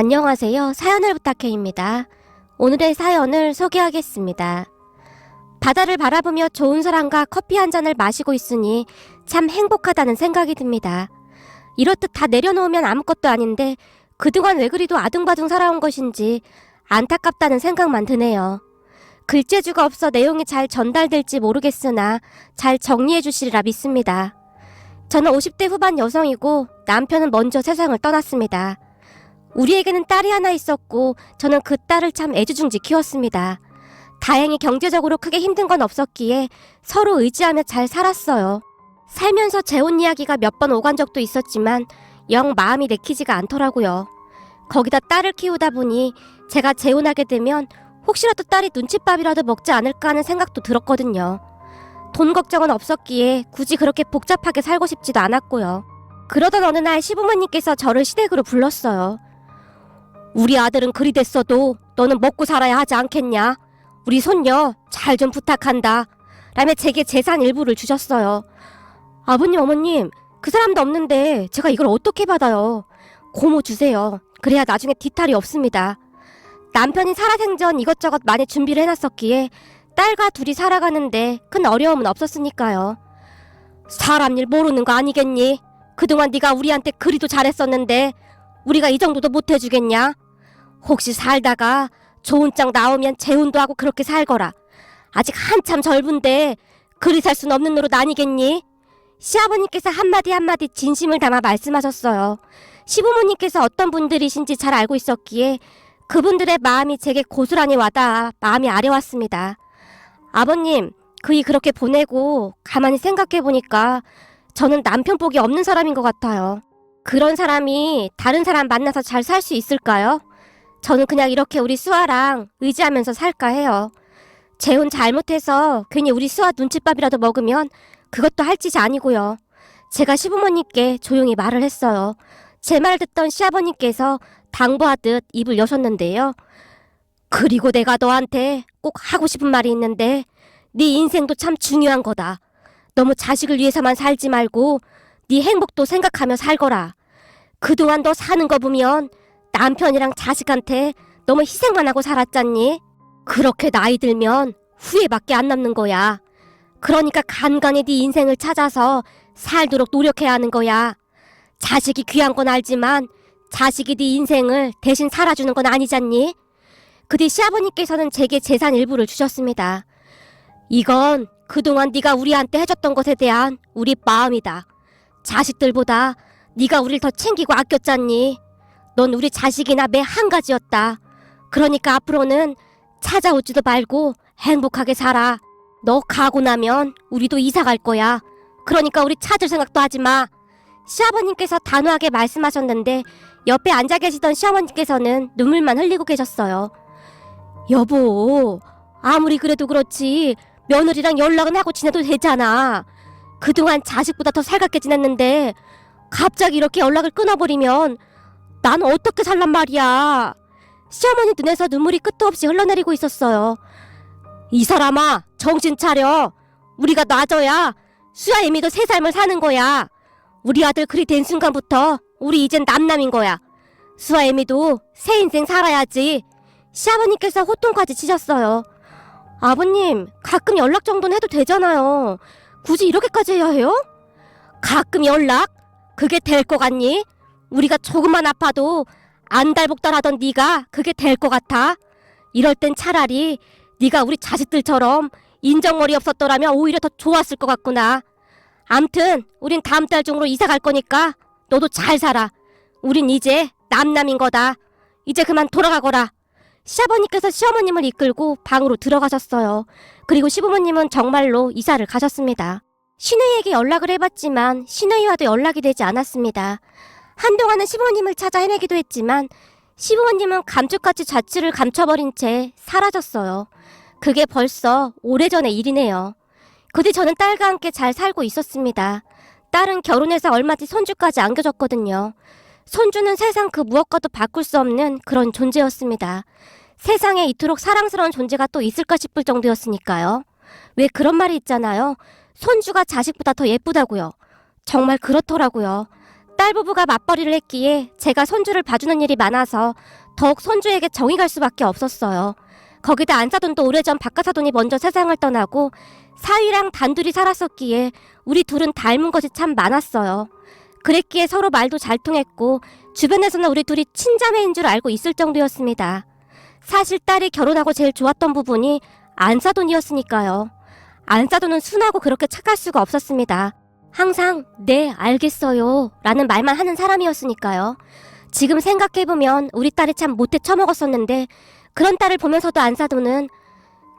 안녕하세요. 사연을 부탁해입니다. 오늘의 사연을 소개하겠습니다. 바다를 바라보며 좋은 사람과 커피 한 잔을 마시고 있으니 참 행복하다는 생각이 듭니다. 이렇듯 다 내려놓으면 아무것도 아닌데 그동안 왜 그리도 아둥바둥 살아온 것인지 안타깝다는 생각만 드네요. 글재주가 없어 내용이 잘 전달될지 모르겠으나 잘 정리해 주시리라 믿습니다. 저는 50대 후반 여성이고 남편은 먼저 세상을 떠났습니다. 우리에게는 딸이 하나 있었고 저는 그 딸을 참 애지중지 키웠습니다. 다행히 경제적으로 크게 힘든 건 없었기에 서로 의지하며 잘 살았어요. 살면서 재혼 이야기가 몇 번 오간 적도 있었지만 영 마음이 내키지가 않더라고요. 거기다 딸을 키우다 보니 제가 재혼하게 되면 혹시라도 딸이 눈칫밥이라도 먹지 않을까 하는 생각도 들었거든요. 돈 걱정은 없었기에 굳이 그렇게 복잡하게 살고 싶지도 않았고요. 그러던 어느 날 시부모님께서 저를 시댁으로 불렀어요. 우리 아들은 그리 됐어도 너는 먹고 살아야 하지 않겠냐? 우리 손녀 잘 좀 부탁한다. 라며 제게 재산 일부를 주셨어요. 아버님, 어머님, 그 사람도 없는데 제가 이걸 어떻게 받아요? 고모 주세요. 그래야 나중에 뒤탈이 없습니다. 남편이 살아생전 이것저것 많이 준비를 해놨었기에 딸과 둘이 살아가는데 큰 어려움은 없었으니까요. 사람 일 모르는 거 아니겠니? 그동안 네가 우리한테 그리도 잘했었는데 우리가 이 정도도 못 해주겠냐? 혹시 살다가 좋은 짝 나오면 재혼도 하고 그렇게 살거라. 아직 한참 젊은데 그리 살 순 없는 노릇 아니겠니? 시아버님께서 한마디 한마디 진심을 담아 말씀하셨어요. 시부모님께서 어떤 분들이신지 잘 알고 있었기에 그분들의 마음이 제게 고스란히 와닿아 마음이 아려왔습니다. 아버님, 그이 그렇게 보내고 가만히 생각해보니까 저는 남편 복이 없는 사람인 것 같아요. 그런 사람이 다른 사람 만나서 잘 살 수 있을까요? 저는 그냥 이렇게 우리 수아랑 의지하면서 살까 해요. 재혼 잘못해서 괜히 우리 수아 눈칫밥이라도 먹으면 그것도 할 짓이 아니고요. 제가 시부모님께 조용히 말을 했어요. 제 말 듣던 시아버님께서 당부하듯 입을 여셨는데요. 그리고 내가 너한테 꼭 하고 싶은 말이 있는데 네 인생도 참 중요한 거다. 너무 자식을 위해서만 살지 말고 네 행복도 생각하며 살거라. 그동안 너 사는 거 보면 남편이랑 자식한테 너무 희생만 하고 살았잖니? 그렇게 나이 들면 후회밖에 안 남는 거야. 그러니까 간간히 네 인생을 찾아서 살도록 노력해야 하는 거야. 자식이 귀한 건 알지만 자식이 네 인생을 대신 살아주는 건 아니잖니? 그 뒤 시아버님께서는 제게 재산 일부를 주셨습니다. 이건 그동안 네가 우리한테 해줬던 것에 대한 우리 마음이다. 자식들보다 네가 우릴 더 챙기고 아꼈잖니? 넌 우리 자식이나 매 한 가지였다. 그러니까 앞으로는 찾아오지도 말고 행복하게 살아. 너 가고 나면 우리도 이사 갈 거야. 그러니까 우리 찾을 생각도 하지 마. 시아버님께서 단호하게 말씀하셨는데 옆에 앉아 계시던 시어머님께서는 눈물만 흘리고 계셨어요. 여보, 아무리 그래도 그렇지 며느리랑 연락은 하고 지내도 되잖아. 그동안 자식보다 더 살갑게 지냈는데 갑자기 이렇게 연락을 끊어버리면 난 어떻게 살란 말이야. 시어머니 눈에서 눈물이 끝도 없이 흘러내리고 있었어요. 이 사람아, 정신 차려. 우리가 놔줘야 수아 애미도 새 삶을 사는 거야. 우리 아들 그리 된 순간부터 우리 이젠 남남인 거야. 수아 애미도 새 인생 살아야지. 시아버님께서 호통까지 치셨어요. 아버님, 가끔 연락 정도는 해도 되잖아요. 굳이 이렇게까지 해야 해요? 가끔 연락? 그게 될 거 같니? 우리가 조금만 아파도 안달복달하던 네가 그게 될 거 같아? 이럴 땐 차라리 네가 우리 자식들처럼 인정머리 없었더라면 오히려 더 좋았을 것 같구나. 암튼 우린 다음 달 중으로 이사 갈 거니까 너도 잘 살아. 우린 이제 남남인 거다. 이제 그만 돌아가거라. 시아버님께서 시어머님을 이끌고 방으로 들어가셨어요. 그리고 시부모님은 정말로 이사를 가셨습니다. 시누이에게 연락을 해봤지만 시누이와도 연락이 되지 않았습니다. 한동안은 시부모님을 찾아 헤매기도 했지만 시부모님은 감쪽같이 자취를 감춰버린 채 사라졌어요. 그게 벌써 오래전의 일이네요. 그 뒤 저는 딸과 함께 잘 살고 있었습니다. 딸은 결혼해서 얼마 뒤 손주까지 안겨줬거든요. 손주는 세상 그 무엇과도 바꿀 수 없는 그런 존재였습니다. 세상에 이토록 사랑스러운 존재가 또 있을까 싶을 정도였으니까요. 왜 그런 말이 있잖아요. 손주가 자식보다 더 예쁘다고요. 정말 그렇더라고요. 딸 부부가 맞벌이를 했기에 제가 손주를 봐주는 일이 많아서 더욱 손주에게 정이 갈 수밖에 없었어요. 거기다 안사돈도 오래전 박가사돈이 먼저 세상을 떠나고 사위랑 단둘이 살았었기에 우리 둘은 닮은 것이 참 많았어요. 그랬기에 서로 말도 잘 통했고 주변에서는 우리 둘이 친자매인 줄 알고 있을 정도였습니다. 사실 딸이 결혼하고 제일 좋았던 부분이 안사돈이었으니까요. 안사돈은 순하고 그렇게 착할 수가 없었습니다. 항상 네 알겠어요 라는 말만 하는 사람이었으니까요. 지금 생각해보면 우리 딸이 참 못돼 처먹었었는데 그런 딸을 보면서도 안사돈은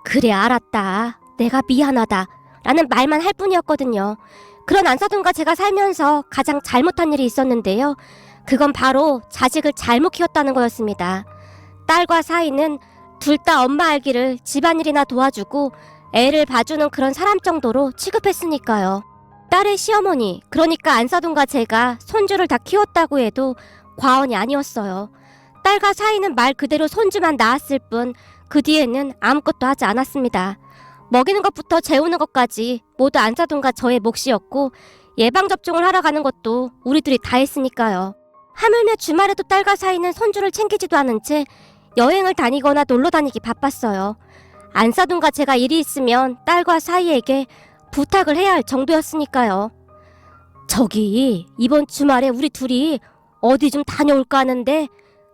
그래 알았다 내가 미안하다 라는 말만 할 뿐이었거든요. 그런 안사돈과 제가 살면서 가장 잘못한 일이 있었는데요. 그건 바로 자식을 잘못 키웠다는 거였습니다. 딸과 사이는 둘 다 엄마 알기를 집안일이나 도와주고 애를 봐주는 그런 사람 정도로 취급했으니까요. 딸의 시어머니, 그러니까 안사돈과 제가 손주를 다 키웠다고 해도 과언이 아니었어요. 딸과 사이는 말 그대로 손주만 낳았을 뿐 그 뒤에는 아무것도 하지 않았습니다. 먹이는 것부터 재우는 것까지 모두 안사돈과 저의 몫이었고 예방접종을 하러 가는 것도 우리 둘이 다 했으니까요. 하물며 주말에도 딸과 사이는 손주를 챙기지도 않은 채 여행을 다니거나 놀러 다니기 바빴어요. 안사돈과 제가 일이 있으면 딸과 사이에게 부탁을 해야 할 정도였으니까요. 저기 이번 주말에 우리 둘이 어디 좀 다녀올까 하는데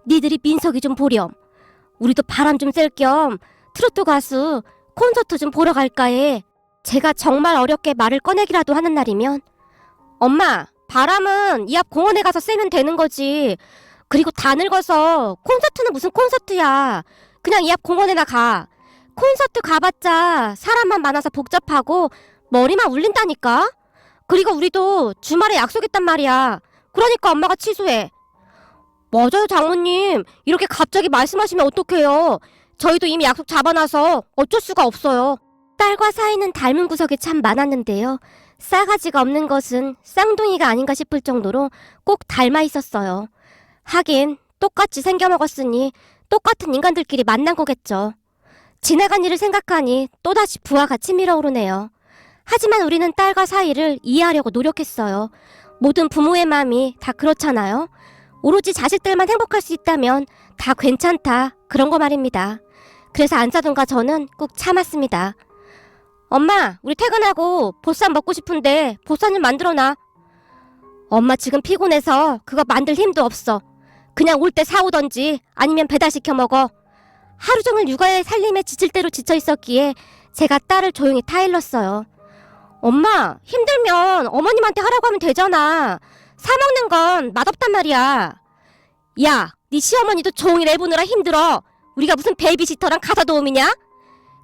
니들이 민석이 좀 보렴. 우리도 바람 좀 쐴 겸 트로트 가수 콘서트 좀 보러 갈까 해. 제가 정말 어렵게 말을 꺼내기라도 하는 날이면 엄마 바람은 이 앞 공원에 가서 쐬면 되는 거지. 그리고 다 늙어서 콘서트는 무슨 콘서트야. 그냥 이 앞 공원에나 가. 콘서트 가봤자 사람만 많아서 복잡하고 머리만 울린다니까. 그리고 우리도 주말에 약속했단 말이야. 그러니까 엄마가 취소해. 맞아요 장모님. 이렇게 갑자기 말씀하시면 어떡해요. 저희도 이미 약속 잡아놔서 어쩔 수가 없어요. 딸과 사이는 닮은 구석이 참 많았는데요. 싸가지가 없는 것은 쌍둥이가 아닌가 싶을 정도로 꼭 닮아 있었어요. 하긴 똑같이 생겨먹었으니 똑같은 인간들끼리 만난 거겠죠. 지나간 일을 생각하니 또다시 부하가 치밀어오르네요. 하지만 우리는 딸과 사이를 이해하려고 노력했어요. 모든 부모의 마음이 다 그렇잖아요. 오로지 자식들만 행복할 수 있다면 다 괜찮다 그런 거 말입니다. 그래서 안사돈과 저는 꾹 참았습니다. 엄마 우리 퇴근하고 보쌈 먹고 싶은데 보쌈 좀 만들어놔. 엄마 지금 피곤해서 그거 만들 힘도 없어. 그냥 올 때 사오던지 아니면 배달시켜 먹어. 하루 종일 육아에 살림에 지칠 대로 지쳐 있었기에 제가 딸을 조용히 타일렀어요. 엄마 힘들면 어머님한테 하라고 하면 되잖아. 사먹는 건 맛없단 말이야. 야, 네 시어머니도 종일 애 보느라 힘들어. 우리가 무슨 베이비시터랑 가사 도우미냐?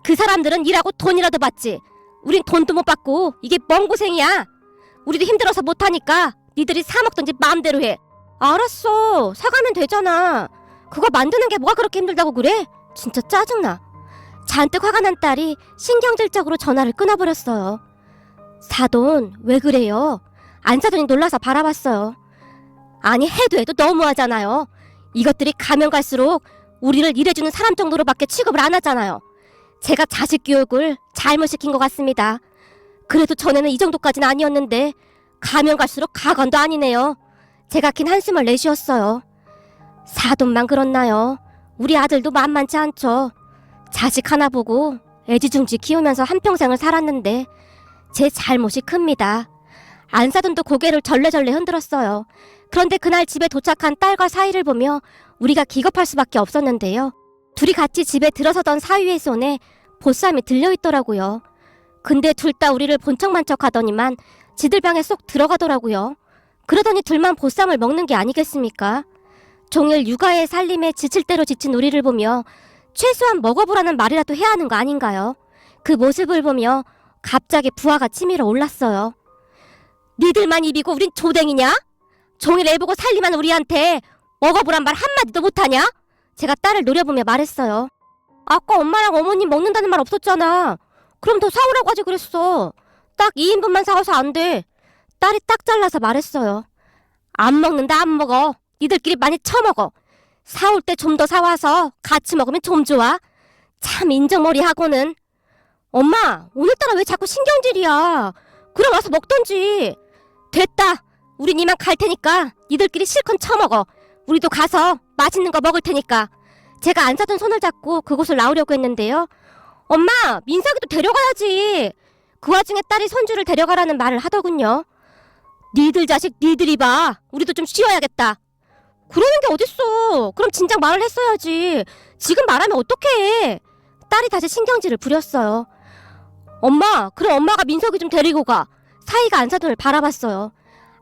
그 사람들은 일하고 돈이라도 받지. 우린 돈도 못 받고 이게 뭔 고생이야. 우리도 힘들어서 못하니까 니들이 사먹던지 마음대로 해. 알았어. 사가면 되잖아. 그거 만드는 게 뭐가 그렇게 힘들다고 그래? 진짜 짜증나. 잔뜩 화가 난 딸이 신경질적으로 전화를 끊어버렸어요. 사돈 왜 그래요? 안사돈이 놀라서 바라봤어요. 아니 해도 너무하잖아요. 이것들이 가면 갈수록 우리를 일해주는 사람 정도로밖에 취급을 안 하잖아요. 제가 자식 교육을 잘못시킨 것 같습니다. 그래도 전에는 이 정도까지는 아니었는데 가면 갈수록 가관도 아니네요. 제가 긴 한숨을 내쉬었어요. 사돈만 그렇나요? 우리 아들도 만만치 않죠. 자식 하나 보고 애지중지 키우면서 한평생을 살았는데 제 잘못이 큽니다. 안사돈도 고개를 절레절레 흔들었어요. 그런데 그날 집에 도착한 딸과 사위를 보며 우리가 기겁할 수밖에 없었는데요. 둘이 같이 집에 들어서던 사위의 손에 보쌈이 들려있더라고요. 근데 둘 다 우리를 본 척만 척 하더니만 지들 방에 쏙 들어가더라고요. 그러더니 둘만 보쌈을 먹는 게 아니겠습니까? 종일 육아의 살림에 지칠 대로 지친 우리를 보며 최소한 먹어보라는 말이라도 해야 하는 거 아닌가요? 그 모습을 보며 갑자기 부하가 치밀어 올랐어요. 니들만 입이고 우린 조댕이냐? 종일 애보고 살림한 우리한테 먹어보란 말 한마디도 못하냐? 제가 딸을 노려보며 말했어요. 아까 엄마랑 어머님 먹는다는 말 없었잖아. 그럼 더 사오라고 하지 그랬어. 딱 2인분만 사와서 안 돼. 딸이 딱 잘라서 말했어요. 안 먹는다 안 먹어. 니들끼리 많이 처먹어. 사올 때 좀 더 사와서 같이 먹으면 좀 좋아. 참 인정머리 하고는. 엄마 오늘따라 왜 자꾸 신경질이야. 그럼 와서 먹던지. 됐다. 우린 이만 갈 테니까 니들끼리 실컷 처먹어. 우리도 가서 맛있는 거 먹을 테니까. 제가 안 사둔 손을 잡고 그곳을 나오려고 했는데요. 엄마, 민석이도 데려가야지. 그 와중에 딸이 손주를 데려가라는 말을 하더군요. 니들 자식 니들이 봐. 우리도 좀 쉬어야겠다. 그러는 게 어딨어. 그럼 진작 말을 했어야지. 지금 말하면 어떡해. 딸이 다시 신경질을 부렸어요. 엄마, 그럼 엄마가 민석이 좀 데리고 가. 사이가 안사돈을 바라봤어요.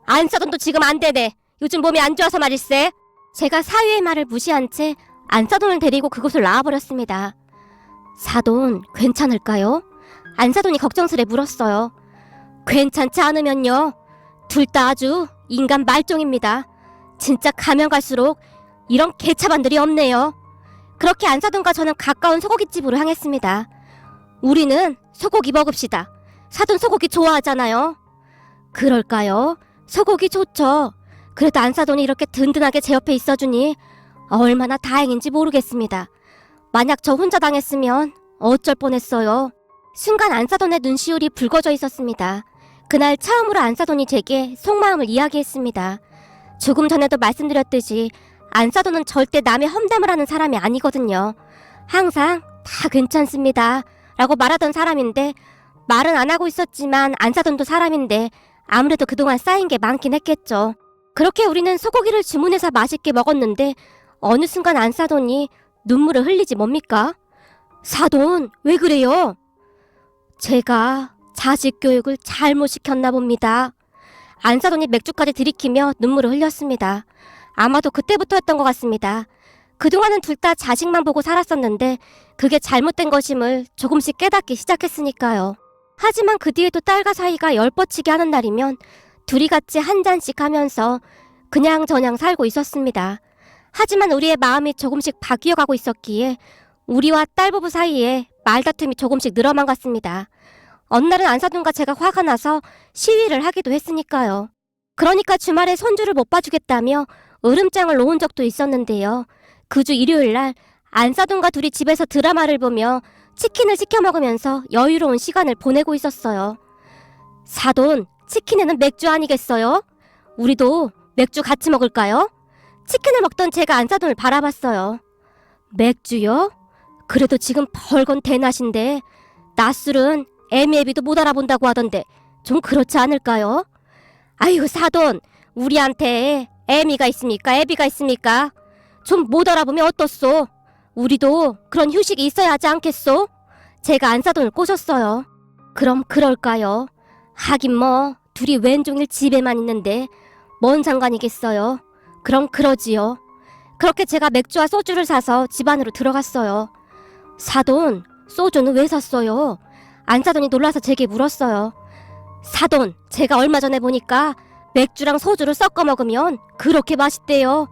안사돈도 지금 안 되네. 요즘 몸이 안 좋아서 말일세. 제가 사위의 말을 무시한 채 안사돈을 데리고 그곳을 나와버렸습니다. 사돈, 괜찮을까요? 안사돈이 걱정스레 물었어요. 괜찮지 않으면요. 둘 다 아주 인간 말종입니다. 진짜 가면 갈수록 이런 개차반들이 없네요. 그렇게 안사돈과 저는 가까운 소고기집으로 향했습니다. 우리는 소고기 먹읍시다. 사돈 소고기 좋아하잖아요. 그럴까요? 소고기 좋죠. 그래도 안사돈이 이렇게 든든하게 제 옆에 있어주니 얼마나 다행인지 모르겠습니다. 만약 저 혼자 당했으면 어쩔 뻔했어요. 순간 안사돈의 눈시울이 붉어져 있었습니다. 그날 처음으로 안사돈이 제게 속마음을 이야기했습니다. 조금 전에도 말씀드렸듯이 안사돈은 절대 남의 험담을 하는 사람이 아니거든요. 항상 다 괜찮습니다 라고 말하던 사람인데, 말은 안 하고 있었지만 안사돈도 사람인데 아무래도 그동안 쌓인 게 많긴 했겠죠. 그렇게 우리는 소고기를 주문해서 맛있게 먹었는데 어느 순간 안사돈이 눈물을 흘리지 뭡니까? 사돈, 왜 그래요? 제가 자식 교육을 잘못 시켰나 봅니다. 안사돈이 맥주까지 들이키며 눈물을 흘렸습니다. 아마도 그때부터였던 것 같습니다. 그동안은 둘 다 자식만 보고 살았었는데 그게 잘못된 것임을 조금씩 깨닫기 시작했으니까요. 하지만 그 뒤에도 딸과 사이가 열뻗치게 하는 날이면 둘이 같이 한 잔씩 하면서 그냥저냥 살고 있었습니다. 하지만 우리의 마음이 조금씩 바뀌어가고 있었기에 우리와 딸 부부 사이에 말다툼이 조금씩 늘어만 갔습니다. 어느 날은 안사돈과 제가 화가 나서 시위를 하기도 했으니까요. 그러니까 주말에 손주를 못 봐주겠다며 으름장을 놓은 적도 있었는데요. 그 주 일요일 날 안사돈과 둘이 집에서 드라마를 보며 치킨을 시켜 먹으면서 여유로운 시간을 보내고 있었어요. 사돈, 치킨에는 맥주 아니겠어요? 우리도 맥주 같이 먹을까요? 치킨을 먹던 제가 안사돈을 바라봤어요. 맥주요? 그래도 지금 벌건 대낮인데 낮술은 애미애비도 못 알아본다고 하던데 좀 그렇지 않을까요? 아이고 사돈, 우리한테 애미가 있습니까? 애비가 있습니까? 좀 못 알아보면 어떻소? 우리도 그런 휴식이 있어야 하지 않겠소? 제가 안사돈을 꼬셨어요. 그럼 그럴까요? 하긴 뭐 둘이 왼종일 집에만 있는데 뭔 상관이겠어요? 그럼 그러지요. 그렇게 제가 맥주와 소주를 사서 집 안으로 들어갔어요. 사돈, 소주는 왜 샀어요? 안사돈이 놀라서 제게 물었어요. 사돈, 제가 얼마 전에 보니까 맥주랑 소주를 섞어 먹으면 그렇게 맛있대요.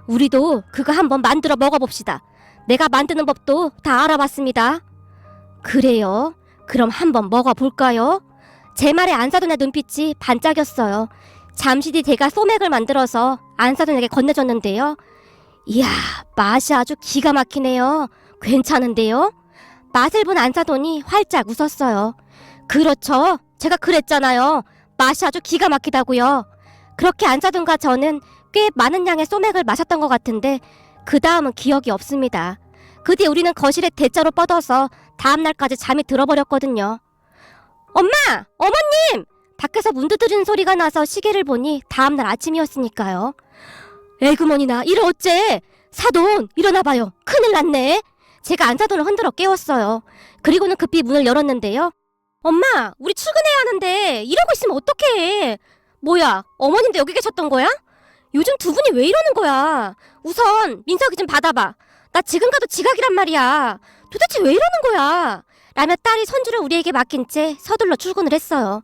우리도 그거 한번 만들어 먹어봅시다. 내가 만드는 법도 다 알아봤습니다. 그래요? 그럼 한번 먹어볼까요? 제 말에 안사돈의 눈빛이 반짝였어요. 잠시 뒤 제가 소맥을 만들어서 안사돈에게 건네줬는데요. 이야, 맛이 아주 기가 막히네요. 괜찮은데요? 맛을 본 안사돈이 활짝 웃었어요. 그렇죠. 제가 그랬잖아요. 맛이 아주 기가 막히다고요. 그렇게 안사돈과 저는 꽤 많은 양의 소맥을 마셨던 것 같은데 그 다음은 기억이 없습니다. 그 뒤에 우리는 거실에 대자로 뻗어서 다음날까지 잠이 들어버렸거든요. 엄마! 어머님! 밖에서 문 두드리는 소리가 나서 시계를 보니 다음날 아침이었으니까요. 에그머니나 이래 어째? 사돈 일어나봐요. 큰일 났네. 제가 안사돈을 흔들어 깨웠어요. 그리고는 급히 문을 열었는데요. 엄마, 우리 출근해야 하는데 이러고 있으면 어떡해. 뭐야, 어머님도 여기 계셨던 거야? 요즘 두 분이 왜 이러는 거야? 우선 민석이 좀 받아봐. 나 지금 가도 지각이란 말이야. 도대체 왜 이러는 거야? 라며 딸이 손주를 우리에게 맡긴 채 서둘러 출근을 했어요.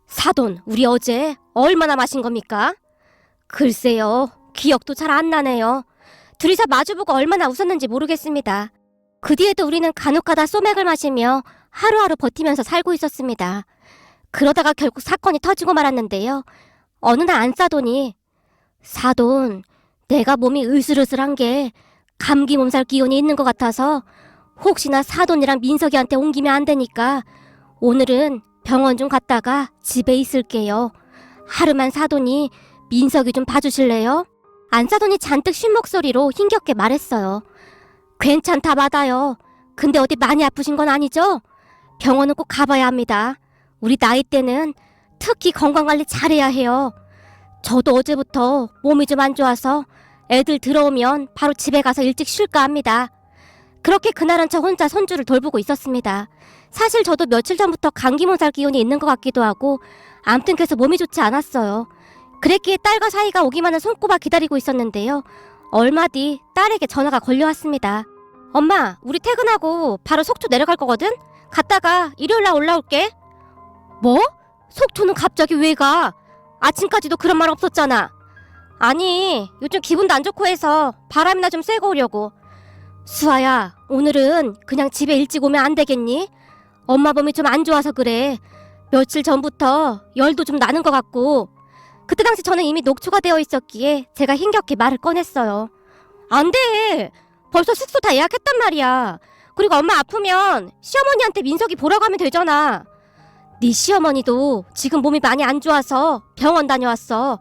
사돈, 우리 어제 얼마나 마신 겁니까? 글쎄요, 기억도 잘 안 나네요. 둘이서 마주보고 얼마나 웃었는지 모르겠습니다. 그 뒤에도 우리는 간혹가다 소맥을 마시며 하루하루 버티면서 살고 있었습니다. 그러다가 결국 사건이 터지고 말았는데요. 어느 날 안사돈이 사돈, 내가 몸이 으슬으슬한 게 감기 몸살 기운이 있는 것 같아서 혹시나 사돈이랑 민석이한테 옮기면 안 되니까 오늘은 병원 좀 갔다가 집에 있을게요. 하루만 사돈이 민석이 좀 봐주실래요? 안사돈이 잔뜩 쉰 목소리로 힘겹게 말했어요. 괜찮다 받아요. 근데 어디 많이 아프신 건 아니죠? 병원은 꼭 가봐야 합니다. 우리 나이 때는 특히 건강관리 잘해야 해요. 저도 어제부터 몸이 좀 안 좋아서 애들 들어오면 바로 집에 가서 일찍 쉴까 합니다. 그렇게 그날은 저 혼자 손주를 돌보고 있었습니다. 사실 저도 며칠 전부터 감기 몸살 기운이 있는 것 같기도 하고 암튼 계속 몸이 좋지 않았어요. 그랬기에 딸과 사이가 오기만을 손꼽아 기다리고 있었는데요. 얼마 뒤 딸에게 전화가 걸려왔습니다. 엄마, 우리 퇴근하고 바로 속초 내려갈 거거든? 갔다가 일요일날 올라올게. 뭐? 속초는 갑자기 왜 가? 아침까지도 그런 말 없었잖아. 아니, 요즘 기분도 안 좋고 해서 바람이나 좀 쐬고 오려고. 수아야, 오늘은 그냥 집에 일찍 오면 안 되겠니? 엄마 몸이 좀 안 좋아서 그래. 며칠 전부터 열도 좀 나는 것 같고. 그때 당시 저는 이미 녹초가 되어 있었기에 제가 힘겹게 말을 꺼냈어요. 안 돼! 벌써 숙소 다 예약했단 말이야. 그리고 엄마 아프면 시어머니한테 민석이 보러 가면 되잖아. 네 시어머니도 지금 몸이 많이 안 좋아서 병원 다녀왔어.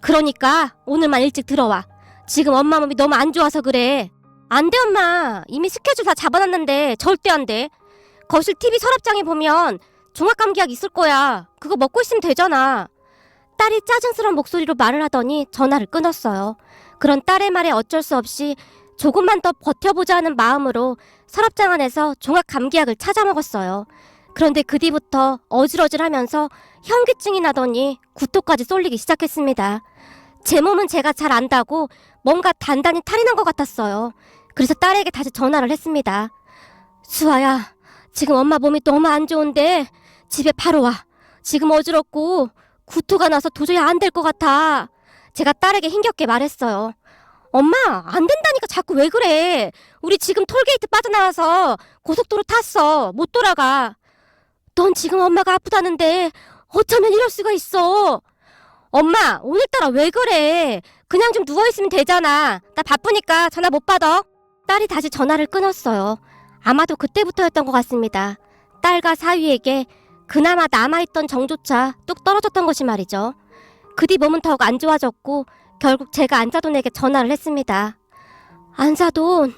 그러니까 오늘만 일찍 들어와. 지금 엄마 몸이 너무 안 좋아서 그래. 안 돼 엄마. 이미 스케줄 다 잡아놨는데 절대 안 돼. 거실 TV 서랍장에 보면 종합감기약 있을 거야. 그거 먹고 있으면 되잖아. 딸이 짜증스러운 목소리로 말을 하더니 전화를 끊었어요. 그런 딸의 말에 어쩔 수 없이 조금만 더 버텨보자 하는 마음으로 서랍장 안에서 종합감기약을 찾아 먹었어요. 그런데 그 뒤부터 어질어질하면서 현기증이 나더니 구토까지 쏠리기 시작했습니다. 제 몸은 제가 잘 안다고 뭔가 단단히 탈이 난 것 같았어요. 그래서 딸에게 다시 전화를 했습니다. 수아야, 지금 엄마 몸이 너무 안 좋은데 집에 바로 와. 지금 어지럽고 구토가 나서 도저히 안 될 것 같아. 제가 딸에게 힘겹게 말했어요. 엄마, 안 된다니까 자꾸 왜 그래. 우리 지금 톨게이트 빠져나와서 고속도로 탔어. 못 돌아가. 넌 지금 엄마가 아프다는데 어쩌면 이럴 수가 있어. 엄마, 오늘따라 왜 그래. 그냥 좀 누워있으면 되잖아. 나 바쁘니까 전화 못 받아. 딸이 다시 전화를 끊었어요. 아마도 그때부터였던 것 같습니다. 딸과 사위에게 그나마 남아있던 정조차 뚝 떨어졌던 것이 말이죠. 그 뒤 몸은 더욱 안 좋아졌고 결국 제가 안사돈에게 전화를 했습니다. 안사돈,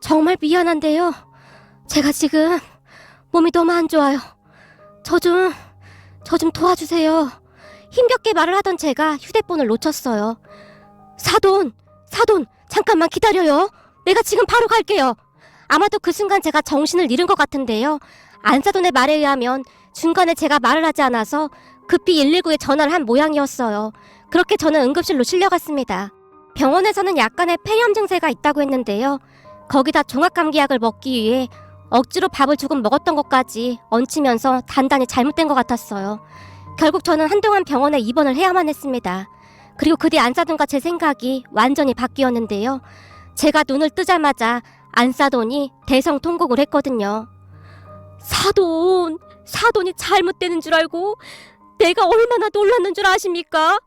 정말 미안한데요. 제가 지금 몸이 너무 안 좋아요. 저 좀 도와주세요. 힘겹게 말을 하던 제가 휴대폰을 놓쳤어요. 사돈, 잠깐만 기다려요. 내가 지금 바로 갈게요. 아마도 그 순간 제가 정신을 잃은 것 같은데요. 안사돈의 말에 의하면 중간에 제가 말을 하지 않아서 급히 119에 전화를 한 모양이었어요. 그렇게 저는 응급실로 실려갔습니다. 병원에서는 약간의 폐렴 증세가 있다고 했는데요. 거기다 종합감기약을 먹기 위해 억지로 밥을 조금 먹었던 것까지 얹히면서 단단히 잘못된 것 같았어요. 결국 저는 한동안 병원에 입원을 해야만 했습니다. 그리고 그 뒤 안사돈과 제 생각이 완전히 바뀌었는데요. 제가 눈을 뜨자마자 안사돈이 대성통곡을 했거든요. 사돈이 잘못되는 줄 알고 내가 얼마나 놀랐는 줄 아십니까?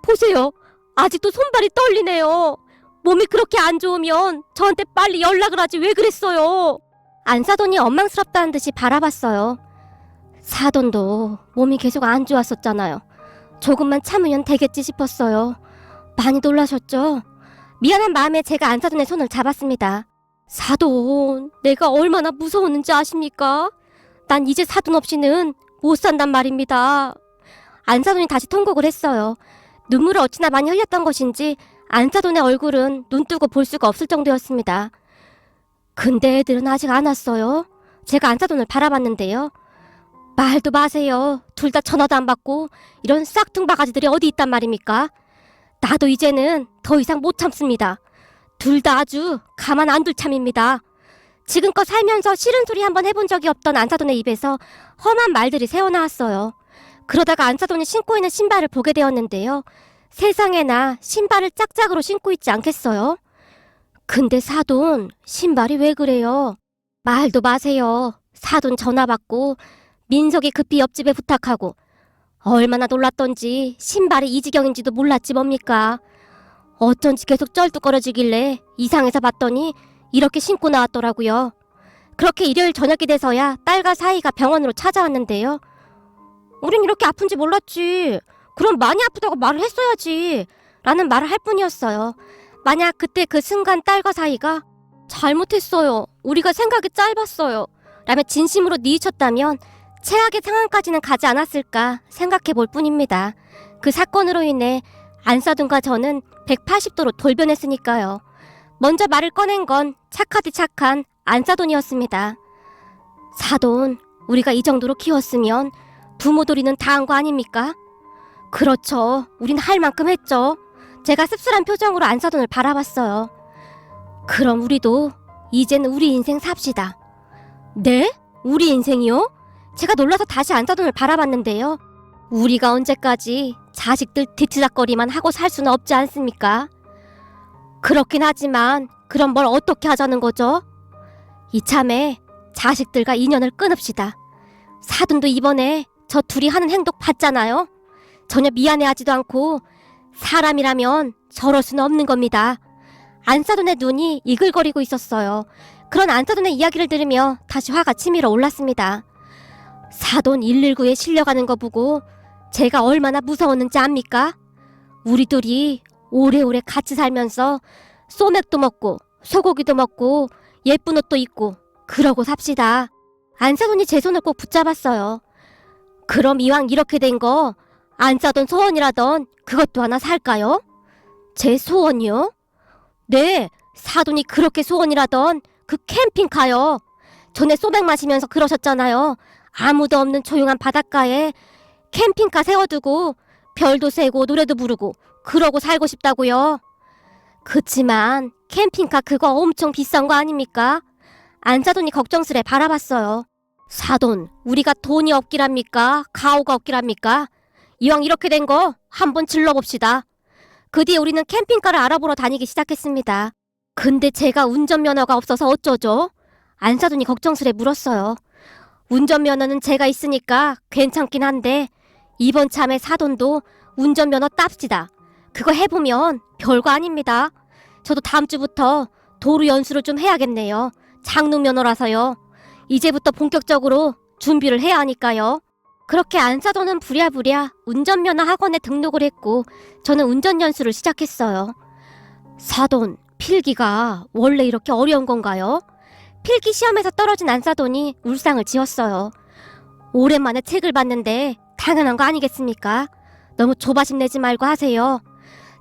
보세요. 아직도 손발이 떨리네요. 몸이 그렇게 안 좋으면 저한테 빨리 연락을 하지 왜 그랬어요? 안사돈이 원망스럽다는 듯이 바라봤어요. 사돈도 몸이 계속 안 좋았었잖아요. 조금만 참으면 되겠지 싶었어요. 많이 놀라셨죠? 미안한 마음에 제가 안사돈의 손을 잡았습니다. 사돈, 내가 얼마나 무서웠는지 아십니까? 난 이제 사돈 없이는 못 산단 말입니다. 안사돈이 다시 통곡을 했어요. 눈물을 어찌나 많이 흘렸던 것인지 안사돈의 얼굴은 눈 뜨고 볼 수가 없을 정도였습니다. 근데 애들은 아직 안 왔어요. 제가 안사돈을 바라봤는데요. 말도 마세요. 둘 다 전화도 안 받고 이런 싹퉁바가지들이 어디 있단 말입니까? 나도 이제는 더 이상 못 참습니다. 둘 다 아주 가만 안 둘 참입니다. 지금껏 살면서 싫은 소리 한번 해본 적이 없던 안사돈의 입에서 험한 말들이 새어나왔어요. 그러다가 안사돈이 신고 있는 신발을 보게 되었는데요. 세상에나 신발을 짝짝으로 신고 있지 않겠어요? 근데 사돈, 신발이 왜 그래요? 말도 마세요. 사돈 전화 받고 민석이 급히 옆집에 부탁하고 얼마나 놀랐던지 신발이 이 지경인지도 몰랐지 뭡니까? 어쩐지 계속 쩔뚝거려지길래 이상해서 봤더니 이렇게 신고 나왔더라고요. 그렇게 일요일 저녁이 돼서야 딸과 사이가 병원으로 찾아왔는데요. 우린 이렇게 아픈지 몰랐지. 그럼 많이 아프다고 말을 했어야지 라는 말을 할 뿐이었어요. 만약 그때 그 순간 딸과 사이가 잘못했어요, 우리가 생각이 짧았어요 라며 진심으로 뉘우쳤다면 최악의 상황까지는 가지 않았을까 생각해 볼 뿐입니다. 그 사건으로 인해 안사돈과 저는 180도로 돌변했으니까요. 먼저 말을 꺼낸 건 착하디 착한 안사돈이었습니다. 사돈, 우리가 이 정도로 키웠으면 부모돌이는 다 한 거 아닙니까? 그렇죠. 우린 할 만큼 했죠. 제가 씁쓸한 표정으로 안사돈을 바라봤어요. 그럼 우리도 이젠 우리 인생 삽시다. 네? 우리 인생이요? 제가 놀라서 다시 안사돈을 바라봤는데요. 우리가 언제까지 자식들 뒤치다거리만 하고 살 수는 없지 않습니까? 그렇긴 하지만 그럼 뭘 어떻게 하자는 거죠? 이참에 자식들과 인연을 끊읍시다. 사돈도 이번에 저 둘이 하는 행동 봤잖아요. 전혀 미안해하지도 않고 사람이라면 저럴 수는 없는 겁니다. 안사돈의 눈이 이글거리고 있었어요. 그런 안사돈의 이야기를 들으며 다시 화가 치밀어 올랐습니다. 사돈 119에 실려가는 거 보고 제가 얼마나 무서웠는지 압니까? 우리 둘이 오래오래 같이 살면서 소맥도 먹고 소고기도 먹고 예쁜 옷도 입고 그러고 삽시다. 안사돈이 제 손을 꼭 붙잡았어요. 그럼 이왕 이렇게 된 거 안사돈 소원이라던 그것도 하나 살까요? 제 소원이요? 네, 사돈이 그렇게 소원이라던 그 캠핑카요. 전에 소맥 마시면서 그러셨잖아요. 아무도 없는 조용한 바닷가에 캠핑카 세워두고 별도 세고 노래도 부르고 그러고 살고 싶다고요. 그치만 캠핑카 그거 엄청 비싼 거 아닙니까? 안사돈이 걱정스레 바라봤어요. 사돈, 우리가 돈이 없기랍니까? 가오가 없기랍니까? 이왕 이렇게 된 거 한번 질러봅시다. 그 뒤에 우리는 캠핑카를 알아보러 다니기 시작했습니다. 근데 제가 운전면허가 없어서 어쩌죠? 안사돈이 걱정스레 물었어요. 운전면허는 제가 있으니까 괜찮긴 한데 이번 참에 사돈도 운전면허 땁시다. 그거 해보면 별거 아닙니다. 저도 다음 주부터 도로 연수를 좀 해야겠네요. 장롱면허라서요. 이제부터 본격적으로 준비를 해야 하니까요. 그렇게 안사돈은 부랴부랴 운전면허 학원에 등록을 했고 저는 운전 연수를 시작했어요. 사돈, 필기가 원래 이렇게 어려운 건가요? 필기 시험에서 떨어진 안사돈이 울상을 지었어요. 오랜만에 책을 봤는데 당연한 거 아니겠습니까? 너무 조바심 내지 말고 하세요.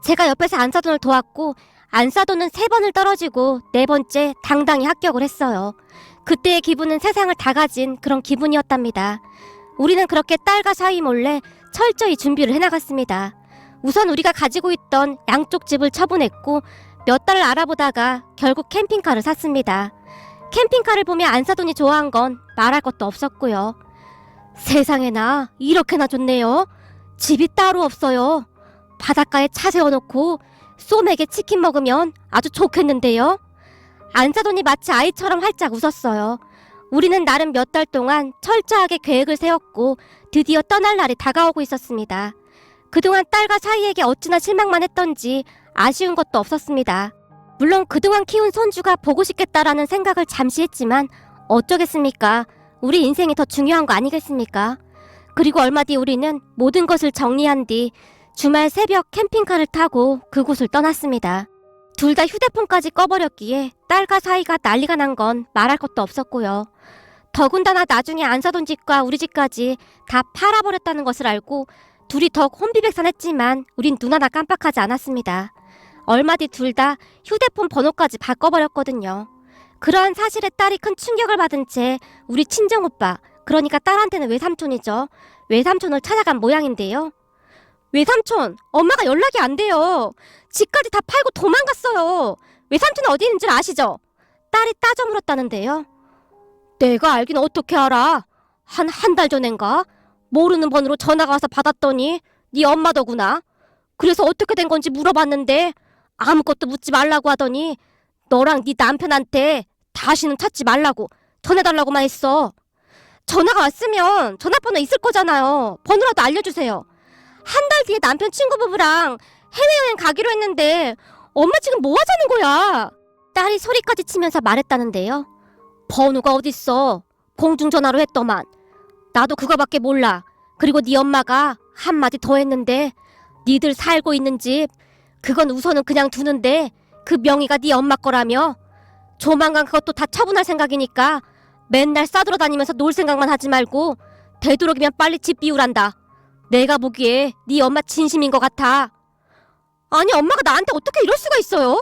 제가 옆에서 안사돈을 도왔고 안사돈은 3번을 떨어지고 4번째 당당히 합격을 했어요. 그때의 기분은 세상을 다 가진 그런 기분이었답니다. 우리는 그렇게 딸과 사위 몰래 철저히 준비를 해나갔습니다. 우선 우리가 가지고 있던 양쪽 집을 처분했고 몇 달을 알아보다가 결국 캠핑카를 샀습니다. 캠핑카를 보며 안사돈이 좋아한 건 말할 것도 없었고요. 세상에나 이렇게나 좋네요. 집이 따로 없어요. 바닷가에 차 세워놓고 소맥에 치킨 먹으면 아주 좋겠는데요. 안사돈이 마치 아이처럼 활짝 웃었어요. 우리는 나름 몇 달 동안 철저하게 계획을 세웠고 드디어 떠날 날이 다가오고 있었습니다. 그동안 딸과 사이에게 어찌나 실망만 했던지 아쉬운 것도 없었습니다. 물론 그동안 키운 손주가 보고 싶겠다라는 생각을 잠시 했지만 어쩌겠습니까? 우리 인생이 더 중요한 거 아니겠습니까? 그리고 얼마 뒤 우리는 모든 것을 정리한 뒤 주말 새벽 캠핑카를 타고 그곳을 떠났습니다. 둘 다 휴대폰까지 꺼버렸기에 딸과 사이가 난리가 난 건 말할 것도 없었고요. 더군다나 나중에 안사돈 집과 우리 집까지 다 팔아버렸다는 것을 알고 둘이 더욱 혼비백산했지만 우린 눈 하나 깜빡하지 않았습니다. 얼마 뒤 둘 다 휴대폰 번호까지 바꿔버렸거든요. 그러한 사실에 딸이 큰 충격을 받은 채 우리 친정오빠, 그러니까 딸한테는 외삼촌이죠. 외삼촌을 찾아간 모양인데요. 외삼촌, 엄마가 연락이 안 돼요. 집까지 다 팔고 도망갔어요. 외삼촌은 어디 있는 줄 아시죠? 딸이 따져 물었다는데요. 내가 알긴 어떻게 알아? 한 달 전엔가? 모르는 번호로 전화가 와서 받았더니 네 엄마더구나. 그래서 어떻게 된 건지 물어봤는데 아무것도 묻지 말라고 하더니 너랑 네 남편한테 다시는 찾지 말라고 전해달라고만 했어. 전화가 왔으면 전화번호 있을 거잖아요. 번호라도 알려주세요. 한 달 뒤에 남편 친구 부부랑 해외여행 가기로 했는데 엄마 지금 뭐 하자는 거야? 딸이 소리까지 치면서 말했다는데요. 번호가 어딨어. 공중전화로 했더만. 나도 그거밖에 몰라. 그리고 네 엄마가 한마디 더 했는데 니들 살고 있는 집 그건 우선은 그냥 두는데 그 명의가 네 엄마 거라며. 조만간 그것도 다 처분할 생각이니까 맨날 싸돌아다니면서 놀 생각만 하지 말고 되도록이면 빨리 집 비우란다. 내가 보기에 네 엄마 진심인 것 같아. 아니 엄마가 나한테 어떻게 이럴 수가 있어요?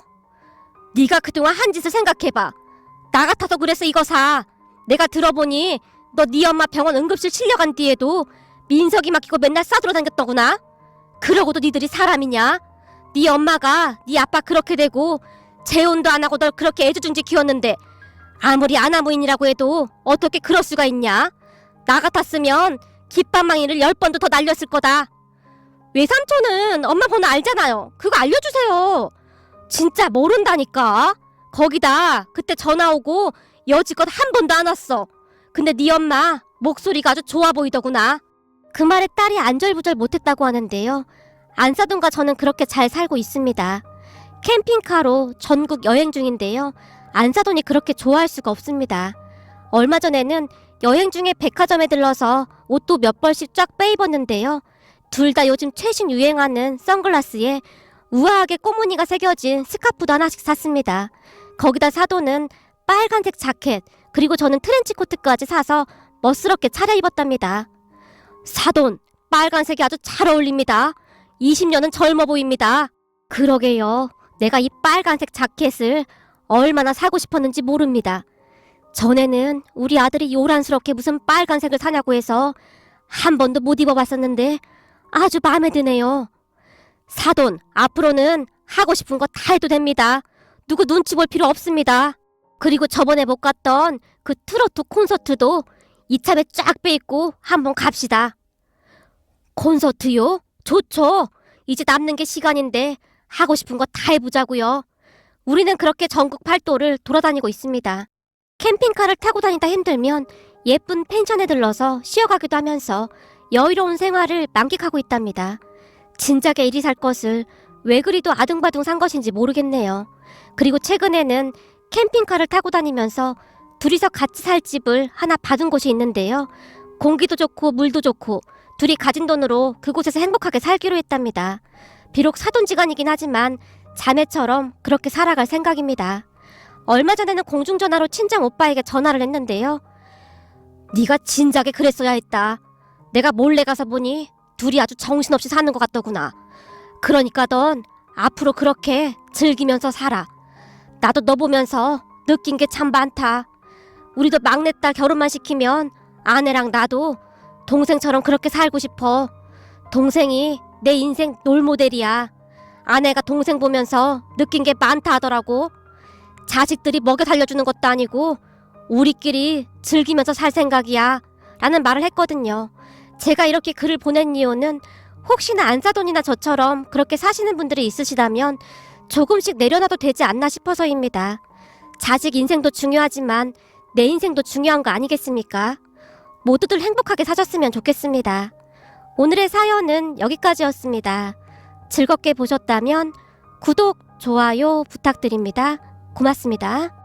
네가 그동안 한 짓을 생각해봐. 나 같아서 그래서 이거 사. 내가 들어보니 너 네 엄마 병원 응급실 실려간 뒤에도 민석이 맡기고 맨날 싸돌아다녔더구나. 그러고도 니들이 사람이냐? 네 엄마가 네 아빠 그렇게 되고 재혼도 안 하고 널 그렇게 애지중지 키웠는데 아무리 아나무인이라고 해도 어떻게 그럴 수가 있냐? 나 같았으면 깃방망이를 10번도 더 날렸을 거다. 외삼촌은 엄마 번호 알잖아요. 그거 알려주세요. 진짜 모른다니까. 거기다 그때 전화 오고 여지껏 한 번도 안 왔어. 근데 네 엄마 목소리가 아주 좋아 보이더구나. 그 말에 딸이 안절부절 못했다고 하는데요. 안사돈과 저는 그렇게 잘 살고 있습니다. 캠핑카로 전국 여행 중인데요. 안사돈이 그렇게 좋아할 수가 없습니다. 얼마 전에는 여행 중에 백화점에 들러서 옷도 몇 벌씩 쫙 빼입었는데요. 둘 다 요즘 최신 유행하는 선글라스에 우아하게 꽃무늬가 새겨진 스카프도 하나씩 샀습니다. 거기다 사돈은 빨간색 자켓 그리고 저는 트렌치코트까지 사서 멋스럽게 차려입었답니다. 사돈, 빨간색이 아주 잘 어울립니다. 20년은 젊어 보입니다. 그러게요. 내가 이 빨간색 자켓을 얼마나 사고 싶었는지 모릅니다. 전에는 우리 아들이 요란스럽게 무슨 빨간색을 사냐고 해서 한 번도 못 입어봤었는데 아주 마음에 드네요. 사돈, 앞으로는 하고 싶은 거 다 해도 됩니다. 누구 눈치 볼 필요 없습니다. 그리고 저번에 못 갔던 그 트로트 콘서트도 이참에 쫙 빼입고 한번 갑시다. 콘서트요? 좋죠. 이제 남는 게 시간인데 하고 싶은 거 다 해보자고요. 우리는 그렇게 전국 팔도를 돌아다니고 있습니다. 캠핑카를 타고 다니다 힘들면 예쁜 펜션에 들러서 쉬어가기도 하면서 여유로운 생활을 만끽하고 있답니다. 진작에 이리 살 것을 왜 그리도 아둥바둥 산 것인지 모르겠네요. 그리고 최근에는 캠핑카를 타고 다니면서 둘이서 같이 살 집을 하나 받은 곳이 있는데요. 공기도 좋고 물도 좋고 둘이 가진 돈으로 그곳에서 행복하게 살기로 했답니다. 비록 사돈지간이긴 하지만 자매처럼 그렇게 살아갈 생각입니다. 얼마 전에는 공중전화로 친정 오빠에게 전화를 했는데요. 네가 진작에 그랬어야 했다. 내가 몰래 가서 보니 둘이 아주 정신없이 사는 것 같더구나. 그러니까 넌 앞으로 그렇게 즐기면서 살아. 나도 너 보면서 느낀 게 참 많다. 우리도 막내딸 결혼만 시키면 아내랑 나도 동생처럼 그렇게 살고 싶어. 동생이 내 인생 롤모델이야. 아내가 동생 보면서 느낀 게 많다 하더라고. 자식들이 먹여 살려주는 것도 아니고 우리끼리 즐기면서 살 생각이야 라는 말을 했거든요. 제가 이렇게 글을 보낸 이유는 혹시나 안사돈이나 저처럼 그렇게 사시는 분들이 있으시다면 조금씩 내려놔도 되지 않나 싶어서입니다. 자식 인생도 중요하지만 내 인생도 중요한 거 아니겠습니까? 모두들 행복하게 사셨으면 좋겠습니다. 오늘의 사연은 여기까지였습니다. 즐겁게 보셨다면 구독, 좋아요 부탁드립니다. 고맙습니다.